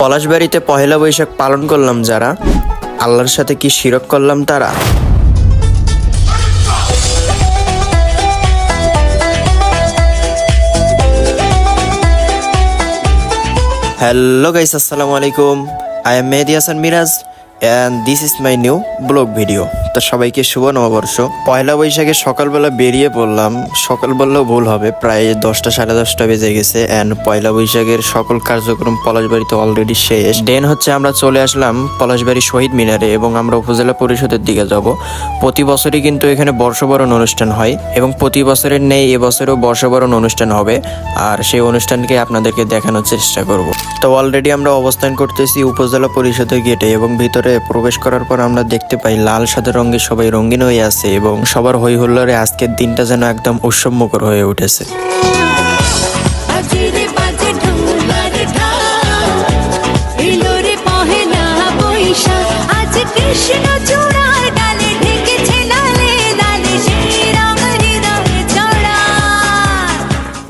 পলাশবাড়িতে পহেলা বৈশাখ পালন করলাম যারা, আল্লাহর সাথে কি শিরক করলাম তারা। হ্যালো গাইস, আসসালামু আলাইকুম। I am Mehedi Hasan Miraz and this is my new blog video. তো সবাইকে শুভ নববর্ষ। পয়লা বৈশাখে সকালবেলা বেরিয়ে পড়লাম, সকাল বললেও ভুল হবে, প্রায় 10টা সাড়ে 10টা বেজে গেছে। অ্যান্ড পয়লা বৈশাখের সকল কার্যক্রম পলাশবাড়িতে অলরেডি শেষ। দেন হচ্ছে আমরা চলে আসলাম পলাশবাড়ি শহীদ মিনারে এবং আমরা উপজেলা পরিষদের দিকে যাব। প্রতি বছরই কিন্তু এখানে বর্ষবরণ অনুষ্ঠান হয় এবং প্রতি বছরের নেই এবছরেও বর্ষবরণ অনুষ্ঠান হবে, আর সেই অনুষ্ঠানকে আপনাদেরকে দেখানোর চেষ্টা করব। তো অলরেডি আমরা অবস্থান করতেছি উপজেলা পরিষদের গেটে এবং ভিতরে প্রবেশ করার পর আমরা দেখতে পাই লাল সাদা রঙে সবাই রঙিন হয়ে আছে এবং সবার হই হুল্লোড়ে আজকের দিনটা যেন একদম উৎসবমুখর হয়ে উঠেছে।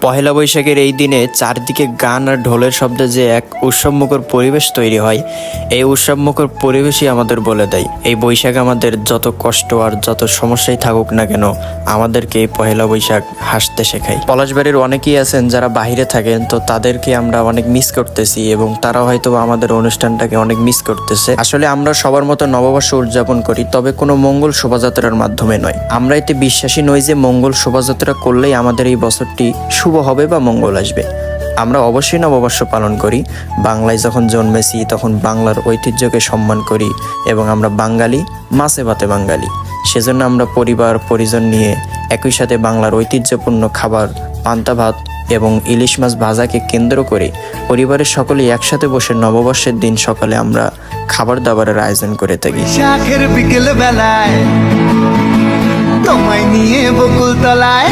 পহেলা বৈশাখের এই দিনে চারদিকে গান আর ঢোলের শব্দে যে এক উৎসবমুখর পরিবেশ তৈরি হয়, এই উৎসবমুখর পরিবেশই আমাদের বলে দেয় এই বৈশাখ আমাদের যত কষ্ট আর যত সমস্যাই থাকুক না কেন, আমাদেরকে এই পহেলা বৈশাখ হাসতে শেখায়। পলাশবাড়ির অনেকেই আছেন যারা বাহিরে থাকেন, তো তাদেরকে আমরা অনেক মিস করতেছি এবং তারা হয়তো আমাদের অনুষ্ঠানটাকে অনেক মিস করতেছে। আসলে আমরা সবার মতো নববর্ষ উদযাপন করি, তবে কোনো মঙ্গল শোভাযাত্রার মাধ্যমে নয়। আমরা এতে বিশ্বাসী নই যে মঙ্গল শোভাযাত্রা করলেই আমাদের এই বছরটি শুভ হবে বা মঙ্গল আসবে। আমরা অবশ্যই নববর্ষ পালন করি, বাংলায় যখন জন্মেছি তখন বাংলার ঐতিহ্যকে সম্মান করি এবং আমরা বাঙালি, মাছে ভাতে বাঙালি। সেজন্য আমরা পরিবার পরিজন নিয়ে একই সাথে বাংলার ঐতিহ্যপূর্ণ খাবার পান্তা ভাত এবং ইলিশ মাছ ভাজাকে কেন্দ্র করে পরিবারের সকলেই একসাথে বসে নববর্ষের দিন সকালে আমরা খাবার দাবারের আয়োজন করে থাকি। বিকেল বেলায় তোমায় নিয়ে বকুল তলায়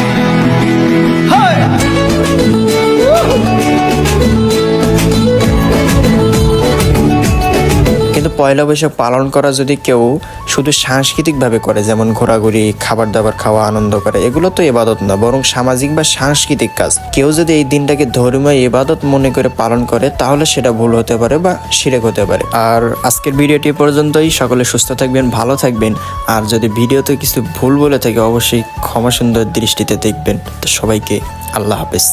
কিন্তু পয়লা বৈশাখ পালন করা যদি কেউ শুধু সাংস্কৃতিকভাবে করে, যেমন ঘোরাঘুরি, খাবার দাবার খাওয়া, আনন্দ করে, এগুলো তো ইবাদত না, বরং সামাজিক বা সাংস্কৃতিক কাজ। কেউ যদি এই দিনটাকে ধর্মীয় ইবাদত মনে করে পালন করে তাহলে সেটা ভুল হতে পারে বা শিরক হতে পারে। আর আজকের ভিডিওটি পর্যন্তই। সকলে সুস্থ থাকবেন, ভালো থাকবেন, আর যদি ভিডিওতে কিছু ভুল বলে থাকে অবশ্যই ক্ষমা সুন্দর দৃষ্টিতে দেখবেন। তো সবাইকে আল্লাহ হাফেজ।